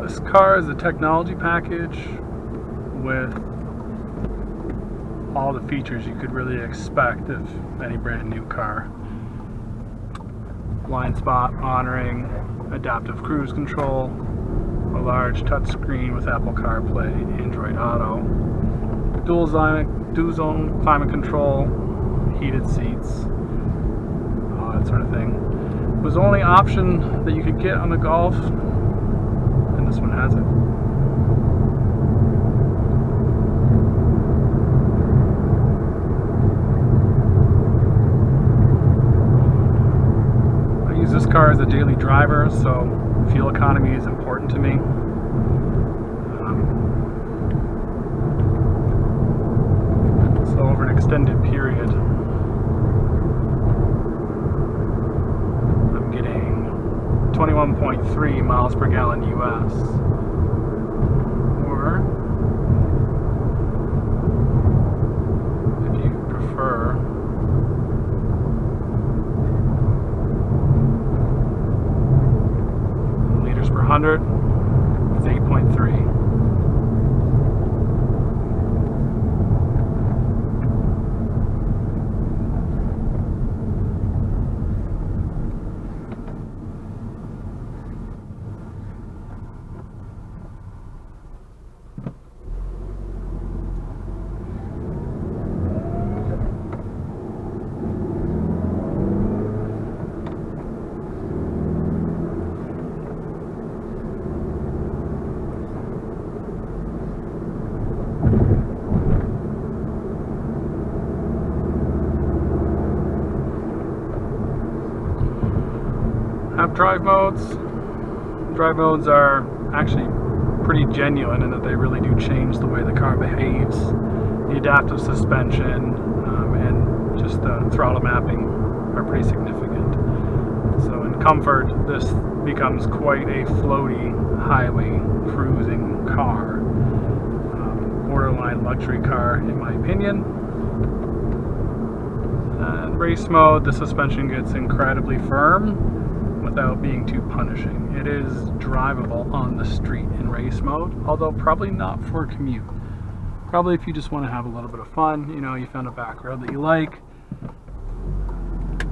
This car is a technology package with all the features you could really expect of any brand new car. Blind spot monitoring, adaptive cruise control, a large touchscreen with Apple CarPlay, Android Auto, dual zone climate control, heated seats, all that sort of thing. It was the only option that you could get on the Golf, and this one has it. I use this car as a daily driver, so fuel economy is important to me. So over an extended period, I'm getting 21.3 miles per gallon US, or if you prefer, liters per 100, it's 8.3. Have drive modes. Drive modes are actually pretty genuine in that they really do change the way the car behaves. The adaptive suspension and just the throttle mapping are pretty significant. So in comfort, this becomes quite a floaty highway cruising car. Borderline luxury car in my opinion. And race mode, the suspension gets incredibly firm without being too punishing. It is drivable on the street in race mode, although probably not for a commute. Probably if you just want to have a little bit of fun, you know, you found a back road that you like,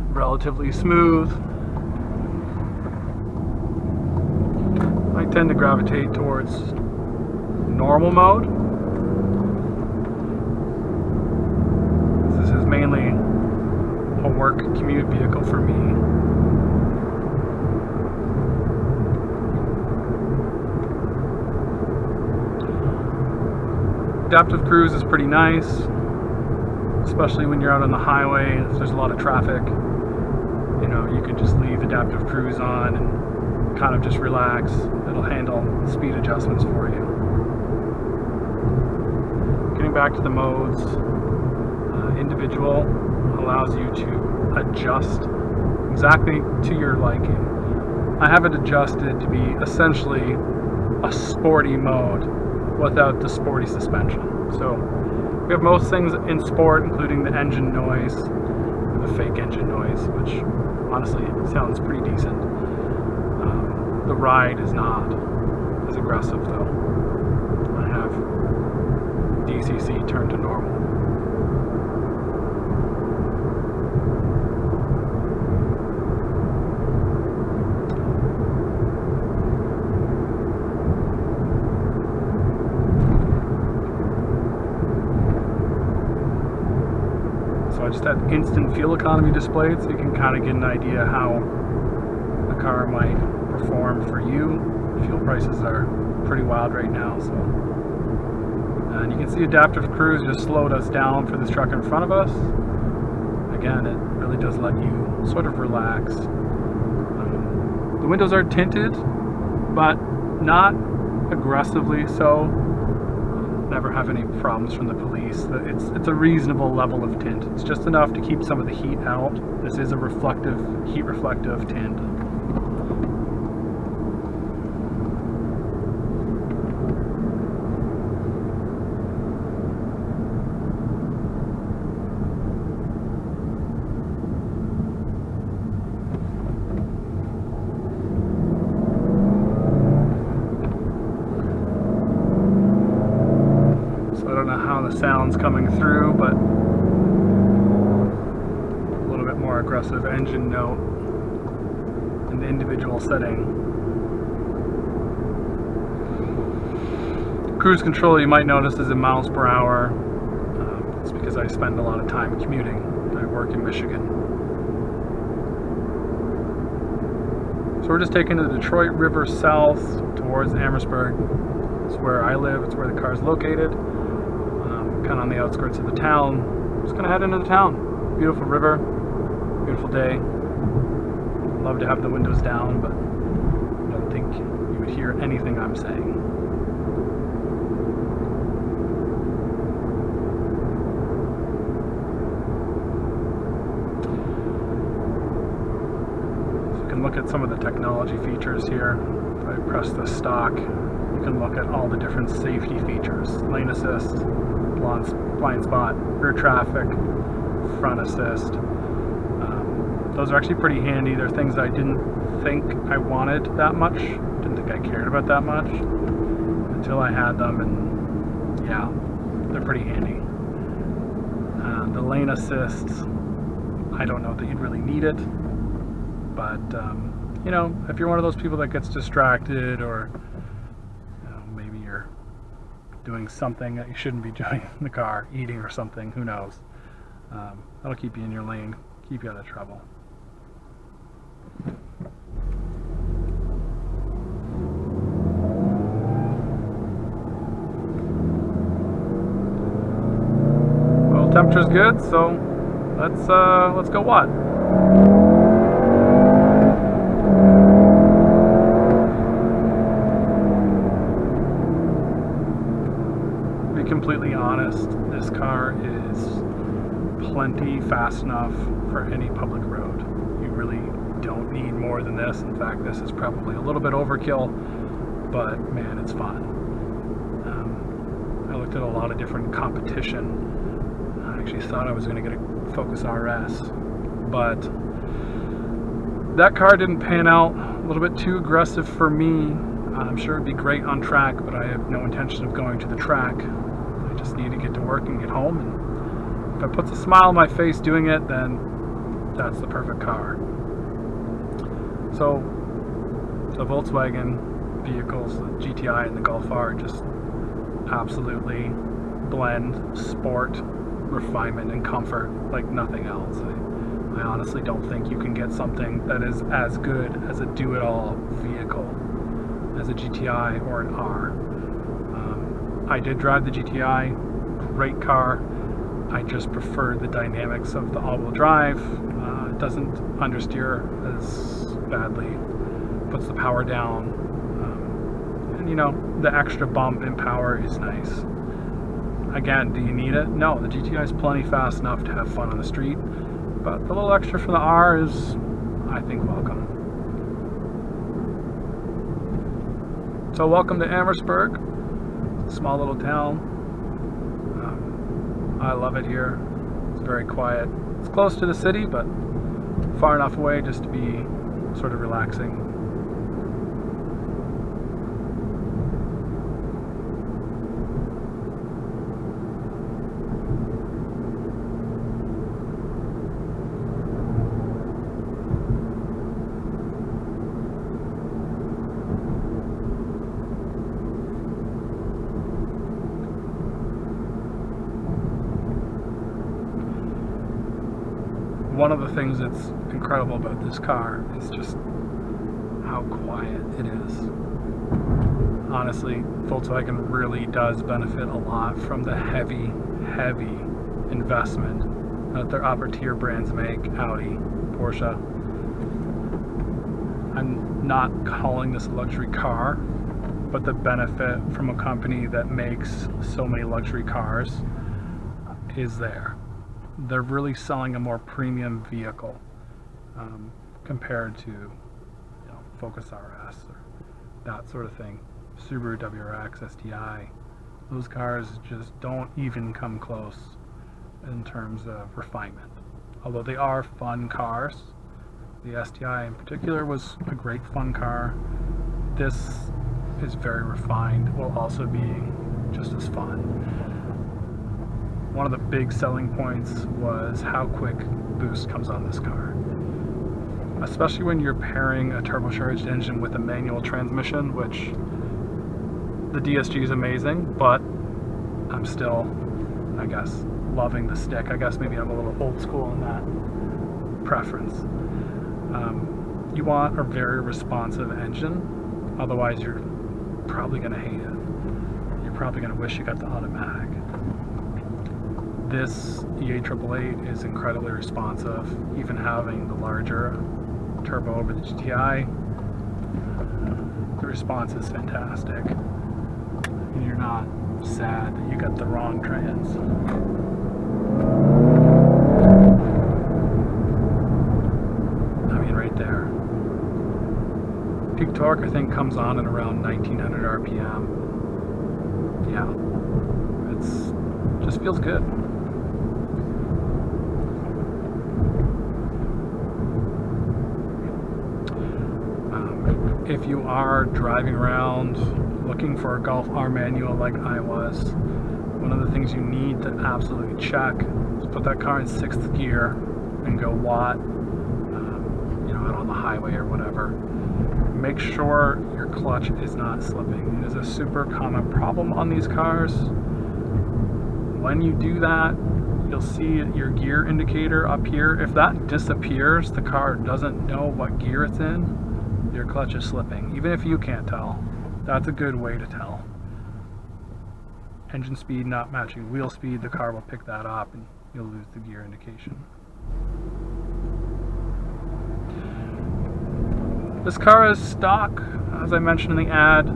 relatively smooth. I tend to gravitate towards normal mode. This is mainly a work commute vehicle for me. Adaptive cruise is pretty nice, especially when you're out on the highway. If there's a lot of traffic, you know, you can just leave adaptive cruise on and kind of just relax. It'll handle speed adjustments for you. Getting back to the modes, individual allows you to adjust exactly to your liking. I have it adjusted to be essentially a sporty mode without the sporty suspension. So we have most things in sport, including the engine noise, the fake engine noise, which honestly sounds pretty decent. The ride is not as aggressive though. I have DCC turned to normal. So I just had instant fuel economy displayed, so you can kind of get an idea how the car might perform for you. Fuel prices are pretty wild right now, so. And you can see adaptive cruise just slowed us down for this truck in front of us. Again, it really does let you sort of relax. The windows are tinted, but not aggressively so. Never have any problems from the police. It's a reasonable level of tint. It's just enough to keep some of the heat out. This is a heat reflective tint. the sounds coming through, but a little bit more aggressive engine note in the individual setting. Cruise control, you might notice, is in miles per hour. It's because I spend a lot of time commuting. I work in Michigan. So we're just taking the Detroit River south towards Amherstburg. It's where I live, it's where the car is located. Kind of on the outskirts of the town. Just gonna head into the town. Beautiful river, beautiful day. Love to have the windows down, but I don't think you would hear anything I'm saying. Look at some of the technology features here. If I press the stock, you can look at all the different safety features: lane assist, blind spot, rear traffic, front assist. Those are actually pretty handy. They're things I didn't think I wanted that much, didn't think I cared about that much until I had them, and yeah, they're pretty handy. The lane assist, I don't know that you'd really need it. But, you know, if you're one of those people that gets distracted, or you know, maybe you're doing something that you shouldn't be doing in the car, eating or something, who knows, that'll keep you in your lane, keep you out of trouble. Well, temperature's good, so let's go what? Completely honest, this car is plenty fast enough for any public road. You really don't need more than this. In fact, this is probably a little bit overkill, but man, it's fun. I looked at a lot of different competition. I actually thought I was going to get a Focus RS, but that car didn't pan out. A little bit too aggressive for me. I'm sure it'd be great on track, but I have no intention of going to the track. I just need to get to work and get home, and if it puts a smile on my face doing it, then that's the perfect car. So the Volkswagen vehicles, the GTI and the Golf R, just absolutely blend sport, refinement, and comfort like nothing else. I honestly don't think you can get something that is as good as a do-it-all vehicle as a GTI or an R. I did drive the GTI, great car. I just prefer the dynamics of the all-wheel drive. It doesn't understeer as badly, puts the power down, and you know, the extra bump in power is nice. Again, do you need it? No, the GTI is plenty fast enough to have fun on the street, but the little extra from the R is, I think, welcome. So welcome to Amherstburg. Small little town. I love it here. It's very quiet. It's close to the city, but far enough away just to be sort of relaxing. One of the things that's incredible about this car is just how quiet it is. Honestly, Volkswagen really does benefit a lot from the heavy investment that their upper tier brands make, Audi, Porsche. I'm not calling this a luxury car, but the benefit from a company that makes so many luxury cars is there. They're really selling a more premium vehicle compared to, you know, Focus RS or that sort of thing. Subaru WRX, STI, those cars just don't even come close in terms of refinement. Although they are fun cars. The STI in particular was a great fun car. This is very refined while also being just as fun. one of the big selling points was how quick boost comes on this car. Especially when you're pairing a turbocharged engine with a manual transmission, which the DSG is amazing, but I'm still, I guess, loving the stick. I guess maybe I'm a little old school in that preference. You want a very responsive engine, otherwise you're probably going to hate it. You're probably going to wish you got the automatic. This E8888 is incredibly responsive, even having the larger turbo over the GTI. The response is fantastic, and you're not sad that you got the wrong trans. I mean, right there. Peak torque, I think, comes on at around 1900 RPM. Yeah, just feels good. If you are driving around looking for a Golf R manual like I was, one of the things you need to absolutely check is put that car in 6th gear and go watt, out on the highway or whatever. Make sure your clutch is not slipping. It is a super common problem on these cars. When you do that, you'll see your gear indicator up here. If that disappears, the car doesn't know what gear it's in. Your clutch is slipping. Even if you can't tell, that's a good way to tell. Engine speed not matching wheel speed, the car will pick that up and you'll lose the gear indication. This car is stock, as I mentioned in the ad.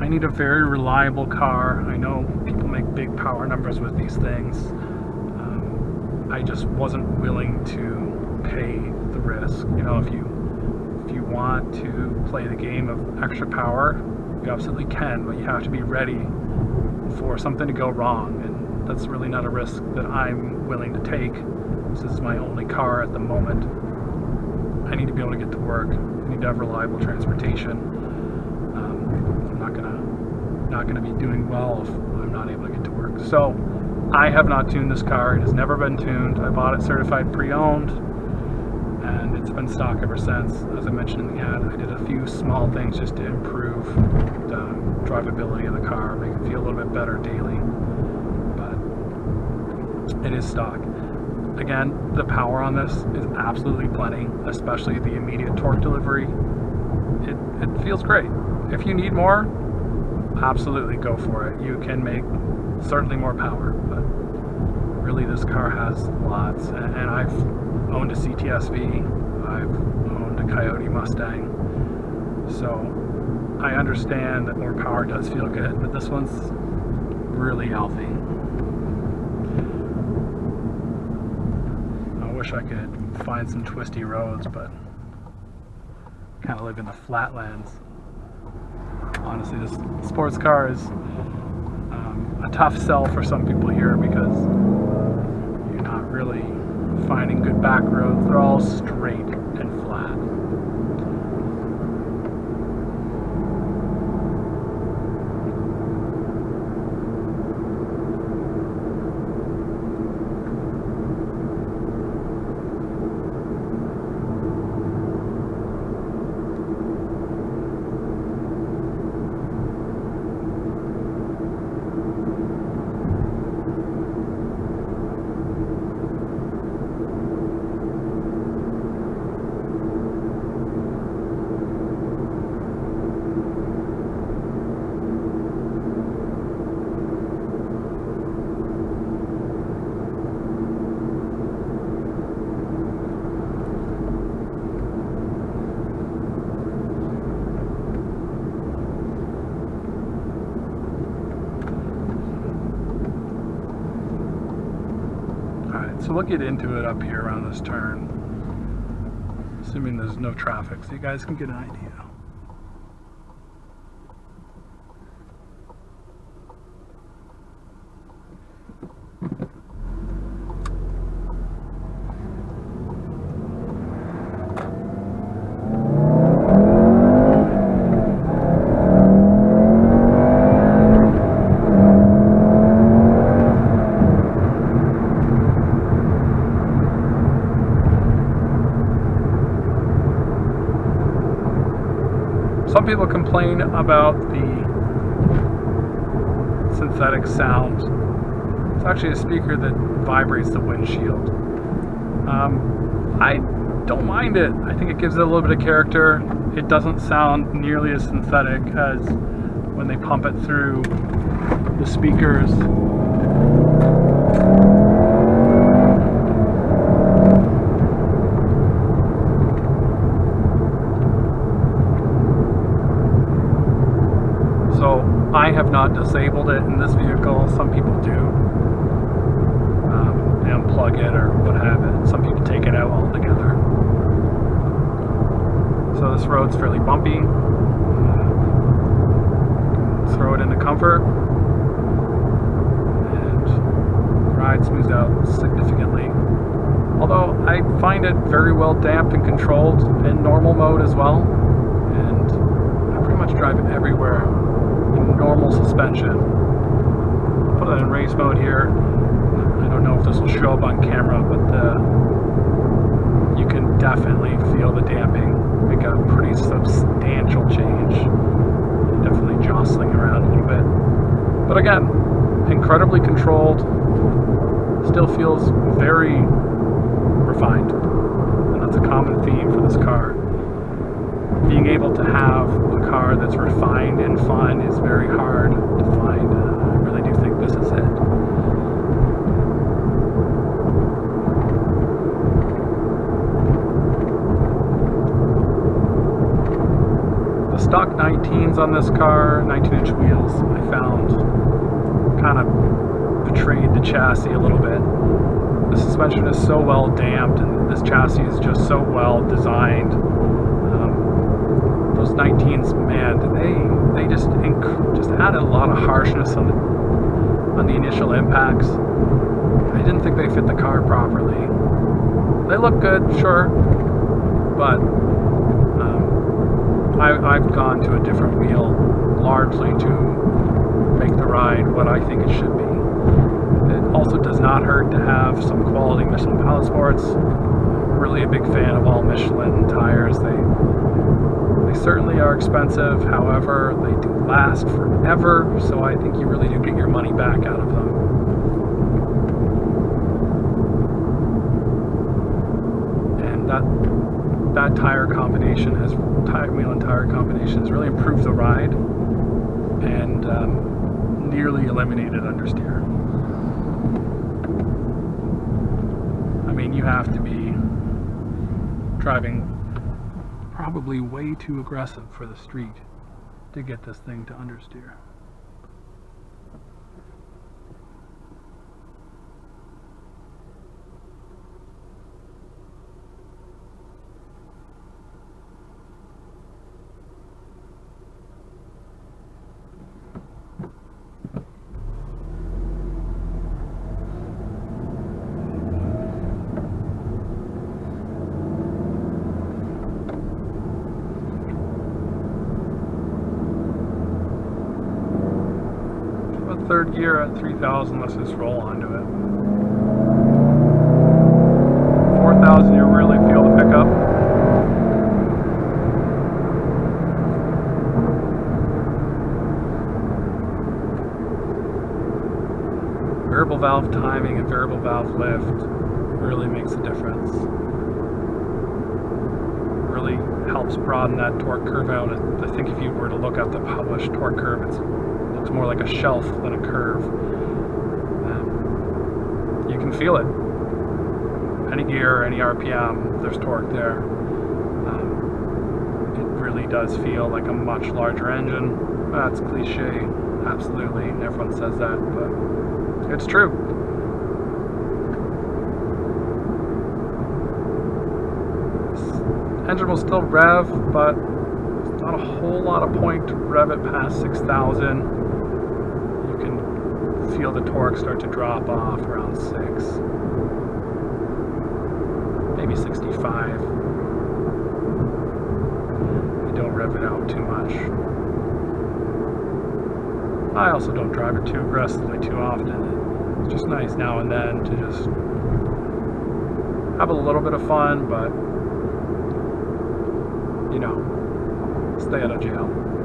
I need a very reliable car. I know people make big power numbers with these things. I just wasn't willing to pay the risk. You know, if you want to play the game of extra power, you absolutely can, but you have to be ready for something to go wrong, and that's really not a risk that I'm willing to take. This is my only car at the moment. I need to be able to get to work. I need to have reliable transportation. I'm not gonna be doing well if I'm not able to get to work. So I have not tuned this car. It has never been tuned. I bought it certified pre-owned, and it's been stock ever since. As I mentioned in the ad, I did a few small things just to improve the drivability of the car, make it feel a little bit better daily, but it is stock. Again, the power on this is absolutely plenty, especially the immediate torque delivery. It feels great. If you need more, absolutely go for it. You can make certainly more power, but really this car has lots. And I've owned a CTSV, I've owned a Coyote Mustang, so I understand that more power does feel good, but this one's really healthy. I wish I could find some twisty roads, but I kind of live in the flatlands. Honestly, this sports car is a tough sell for some people here because you're not really finding good back roads. They're all straight and flat. So we'll get into it up here around this turn, assuming there's no traffic, so you guys can get an idea. Some people complain about the synthetic sound. It's actually a speaker that vibrates the windshield. I don't mind it. I think it gives it a little bit of character. It doesn't sound nearly as synthetic as when they pump it through the speakers. So I have not disabled it in this vehicle. Some people do. They unplug it or what have it. Some people take it out altogether. So this road's fairly bumpy. Throw it into comfort, and the ride smooths out significantly. Although I find it very well damped and controlled in normal mode as well, and I pretty much drive it everywhere in normal suspension. Put it in race mode here. I don't know if this will show up on camera, but you can definitely feel the damping make a pretty substantial change. Definitely jostling around a little bit. But again, incredibly controlled, still feels very refined. And that's a common theme for this car. Being able to have a car that's refined and fun is very hard to find. I really do think this is it. Stock 19s on this car, 19-inch wheels, I found kind of betrayed the chassis a little bit. The suspension is so well damped, and this chassis is just so well designed. Those 19s, man, they just added a lot of harshness on the initial impacts. I didn't think they fit the car properly. They look good, sure, but I've gone to a different wheel largely to make the ride what I think it should be. It also does not hurt to have some quality Michelin Pilot Sports. I'm really a big fan of all Michelin tires. They certainly are expensive, however, they do last forever, so I think you really do get your money back out of them. And that tire combination has wheel and tire combination has really improved the ride and nearly eliminated understeer. I mean, you have to be driving probably way too aggressive for the street to get this thing to understeer. Third gear at 3,000, let's just roll onto it. 4,000, you really feel the pickup. Variable valve timing and variable valve lift really makes a difference. Really helps broaden that torque curve out. I think if you were to look at the published torque curve, it's more like a shelf than a curve. You can feel it. Any gear, any RPM, there's torque there. It really does feel like a much larger engine. That's cliche, absolutely. Everyone says that, but it's true. This engine will still rev, but there's not a whole lot of point to rev it past 6,000. Feel the torque start to drop off around 6, maybe 65. You don't rev it out too much. I also don't drive it too aggressively too often. It's just nice now and then to just have a little bit of fun, but you know, stay out of jail.